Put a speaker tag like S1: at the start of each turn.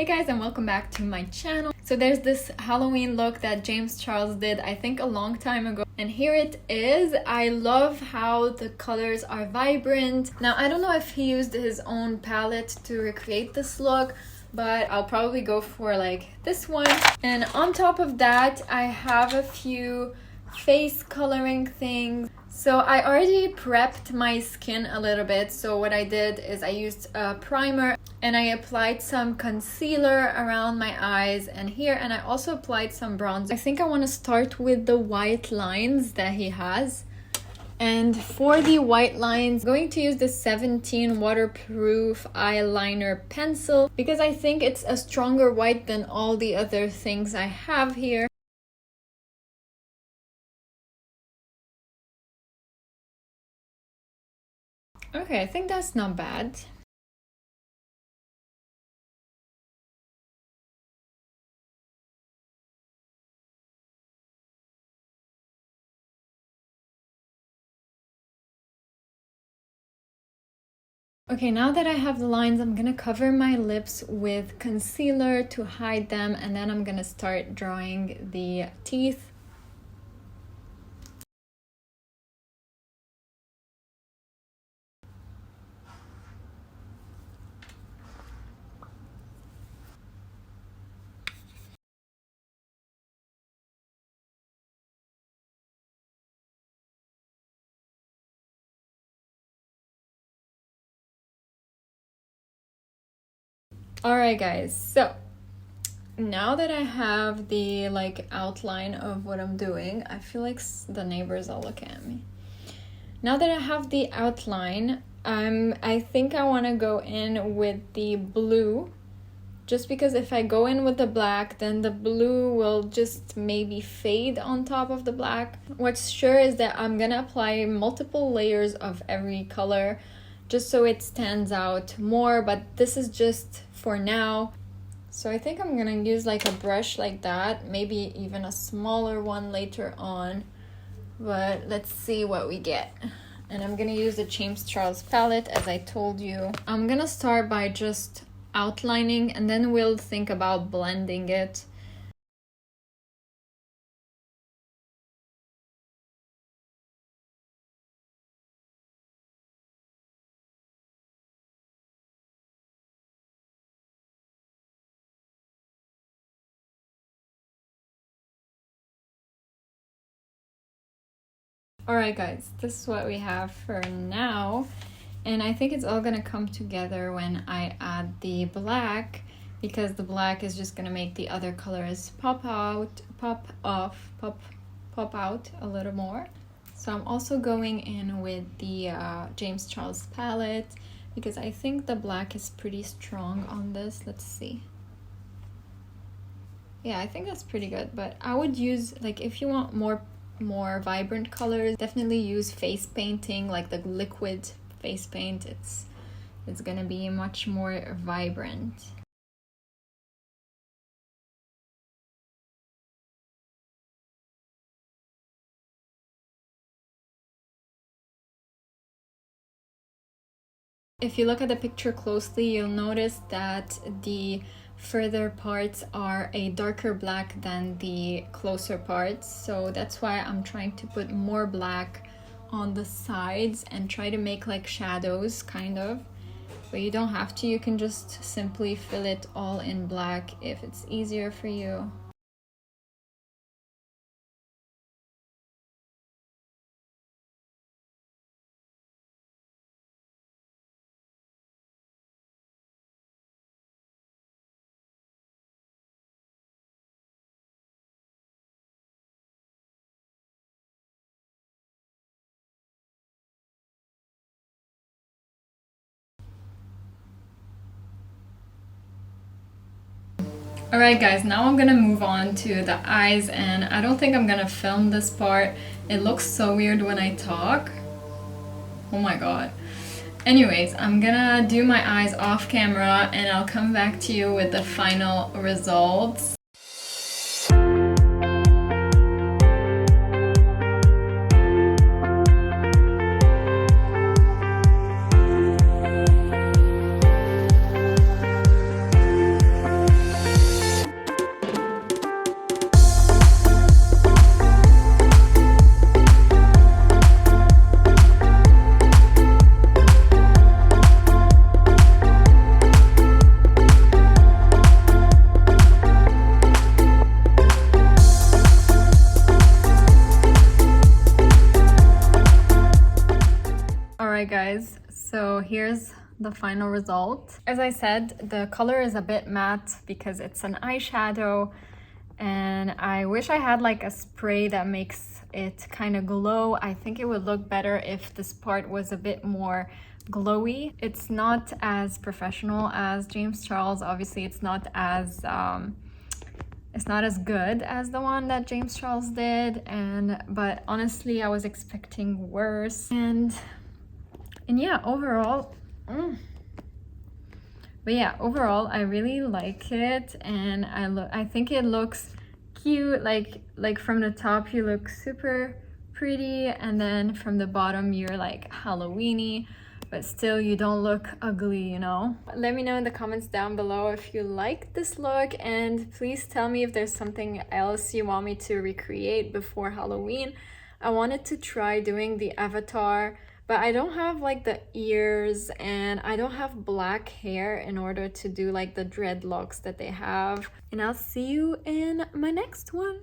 S1: Hey guys, and welcome back to my channel. So there's this Halloween look that James Charles did, I think a long time ago, and here it is. I love how the colors are vibrant. Now I don't know if he used his own palette to recreate this look, but I'll probably go for like this one. And on top of that, I have a few face coloring things. So I already prepped my skin a little bit. So what I did is I used a primer and I applied some concealer around my eyes and here, and I also applied some bronzer. I think I want to start with the white lines that he has. And for the white lines, I'm going to use the 17 waterproof eyeliner pencil because I think it's a stronger white than all the other things I have here. Okay, I think that's not bad. Okay, now that I have the lines, I'm gonna cover my lips with concealer to hide them, and then I'm gonna start drawing the teeth. Alright guys, so now that I have the outline of what I'm doing, I feel like the neighbors are looking at me. Now that I have the outline, I think I want to go in with the blue, just because if I go in with the black, then the blue will just maybe fade on top of the black. What's sure is that I'm gonna apply multiple layers of every color just so it stands out more, but this is just for now. So I think I'm gonna use like a brush like that, maybe even a smaller one later on, but let's see what we get. And I'm gonna use the James Charles palette, as I told you. I'm gonna start by just outlining, and then we'll think about blending it. Alright guys, this is what we have for now, and I think it's all gonna come together when I add the black, because the black is just gonna make the other colors pop out a little more. So I'm also going in with the James Charles palette because I think the black is pretty strong on this. Let's see. Yeah, I think that's pretty good, but I would use, like, if you want more vibrant colors, definitely use face painting, like the liquid face paint. It's gonna be much more vibrant. If you look at the picture closely, you'll notice that the further parts are a darker black than the closer parts, so that's why I'm trying to put more black on the sides and try to make like shadows kind of, but you don't have to. You can just simply fill it all in black if it's easier for you. Alright guys, now I'm gonna move on to the eyes, and I don't think I'm gonna film this part. It looks so weird when I talk. Oh my god. Anyways, I'm gonna do my eyes off camera and I'll come back to you with the final results. guys, so here's the final result. As I said, the color is a bit matte because it's an eyeshadow, and I wish I had like a spray that makes it kind of glow. I think it would look better if this part was a bit more glowy. It's not as professional as James Charles. Obviously, it's not as good as the one that James Charles did, but honestly I was expecting worse. And yeah, overall overall I really like it, and I think it looks cute. Like from the top you look super pretty, and then from the bottom you're like Halloweeny, but still you don't look ugly, you know? Let me know in the comments down below if you like this look, and please tell me if there's something else you want me to recreate before Halloween. I wanted to try doing the avatar, but I don't have like the ears, and I don't have black hair in order to do like the dreadlocks that they have. And I'll see you in my next one.